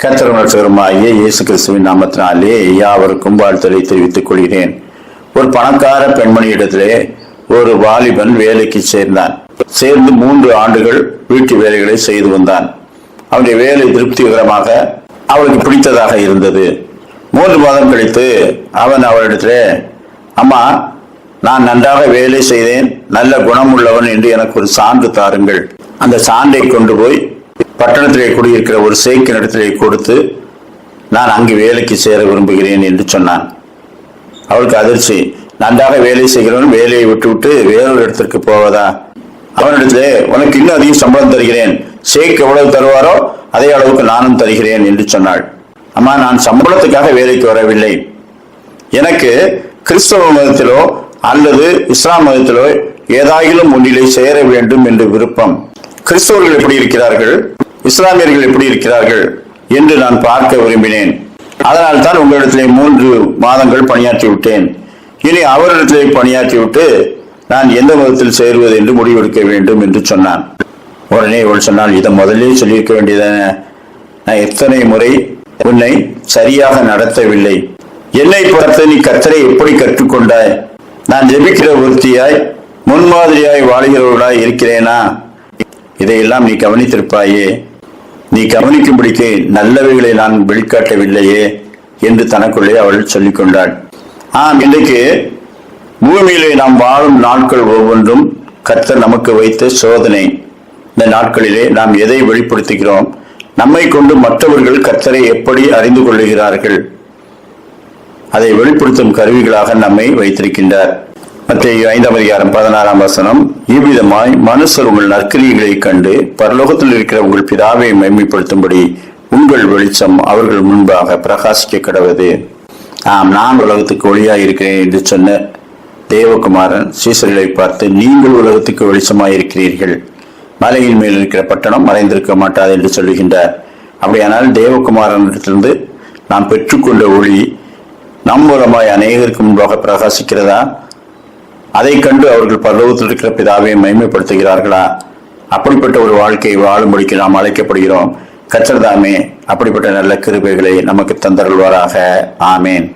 கர்த்தர் ரட்சகருமாகிய இயேசு கிறிஸ்துவின் நாமத்தினாலே யாவருக்கும் வாழ்த்தலை தெரிவித்துக் கொள்கிறேன். ஒரு பணக்கார பெண்மணியிடத்திலே ஒரு வாலிபன் வேலைக்கு சேர்ந்தான். சேர்ந்து 3 ஆண்டுகள் வீட்டு வேலைகளை செய்து வந்தான். அவனுடைய வேலை திருப்திகரமாக அவளுக்கு பிடித்ததாக இருந்தது. 3 மாதம் கழித்து அவன் அவளிடத்திலே, அம்மா, நான் நன்றாக வேலை செய்தேன், நல்ல குணம் உள்ளவன் என்று எனக்கு ஒரு சான்று தாருங்கள். அந்த சான்றை கொண்டு போய் பட்டணத்திலே குடியிருக்கிற ஒரு சேக்கினிடத்திலே கொடுத்து நான் அங்கு வேலைக்கு சேர விரும்புகிறேன் என்று சொன்னான். அவளுக்கு அதிர்ச்சி. நன்றாக வேலை செய்கிறவன் வேலையை விட்டு வேறொரு இடத்திற்கு போவதா? அவனிடத்திலே, உனக்கு இன்னும் அதிக சம்பளம் தருகிறேன், சேக் எவ்வளவு தருவாரோ அதே அளவுக்கு நானும் தருகிறேன் என்று சொன்னாள். அம்மா, நான் சம்பளத்துக்காக வேலைக்கு வரவில்லை. எனக்கு கிறிஸ்தவ மதத்திலோ அல்லது இஸ்லாம் மதத்திலோ ஏதாயிலும் ஒன்றிலே சேர வேண்டும் என்று விருப்பம். கிறிஸ்தவர்கள் எப்படி இருக்கிறார்கள், இஸ்லாமியர்கள் எப்படி இருக்கிறார்கள் என்று நான் பார்க்க விரும்பினேன். அதனால் தான் உங்களிடத்திலே 3 மாதங்கள் பணியாற்றி விட்டேன். இனி அவரிடத்திலே பணியாற்றி விட்டு நான் எந்த மதத்தில் சேருவது என்று முடிவெடுக்க வேண்டும் என்று சொன்னான். உடனே இவள் சொன்னால், இதை முதலே சொல்லியிருக்க வேண்டியதான, நான் எத்தனை முறை உன்னை சரியாக நடத்தவில்லை. என்னை பார்த்து நீ கர்த்தரை எப்படி கற்றுக்கொண்டாய்? நான் ஜெபிக்கிற ஒருத்தியாய் முன்மாதிரியாய் வாழ்கிறவர்களாய் இருக்கிறேனா? இதையெல்லாம் நீ கவனித்திருப்பாயே. நீ கவனிக்கும்படிக்கு நல்லவைகளை நான் வெளிக்காட்டவில்லையே என்று தனக்குள்ளே அவள் சொல்லிக் கொண்டாள். இன்றைக்கு பூமியிலே நாம் வாழும் நாட்கள் ஒவ்வொன்றும் கர்த்தர் நமக்கு வைத்த சோதனை. இந்த நாட்களிலே நாம் எதை வெளிப்படுத்துகிறோம்? நம்மை கொண்டு மற்றவர்கள் கர்த்தரை எப்படி அறிந்து கொள்ளுகிறார்கள்? அதை வெளிப்படுத்தும் கருவிகளாக நம்மை வைத்திருக்கின்றார். மத்தேயு 5:16 இவ்விதமாய் மனுஷர் உங்கள் நற்கிரியைகளை கண்டு பரலோகத்தில் இருக்கிற உங்கள் பிதாவை மகிமைப்படுத்தும்படி உங்கள் வெளிச்சம் அவர்கள் முன்பாக பிரகாசிக்க கடவது. நான் உலகத்துக்கு ஒளியாய் இருக்கிறேன் என்று சொன்ன தேவகுமாரன் சீசர்களை பார்த்து, நீங்கள் உலகத்துக்கு வெளிச்சமாய் இருக்கிறீர்கள், மலையின் மேல் இருக்கிற பட்டணம் மறைந்திருக்க மாட்டாது என்று சொல்லுகின்றார். அப்படியானால் தேவகுமாரனிடத்திலிருந்து நாம் பெற்றுக்கொண்ட ஒளி நம் மூலமாய் அநேகருக்கு முன்பாக பிரகாசிக்கிறதா? அதை கண்டு அவர்கள் பரலோகத்தில் இருக்கிற பிதாவை மகிமைப்படுத்துகிறார்களா? அப்படிப்பட்ட ஒரு வாழ்க்கையை வாழும்படிக்கு நாம் அழைக்கப்படுகிறோம். கர்த்தர் தாமே அப்படிப்பட்ட நல்ல கிருபைகளை நமக்கு தந்தருள்வாராக. ஆமேன்.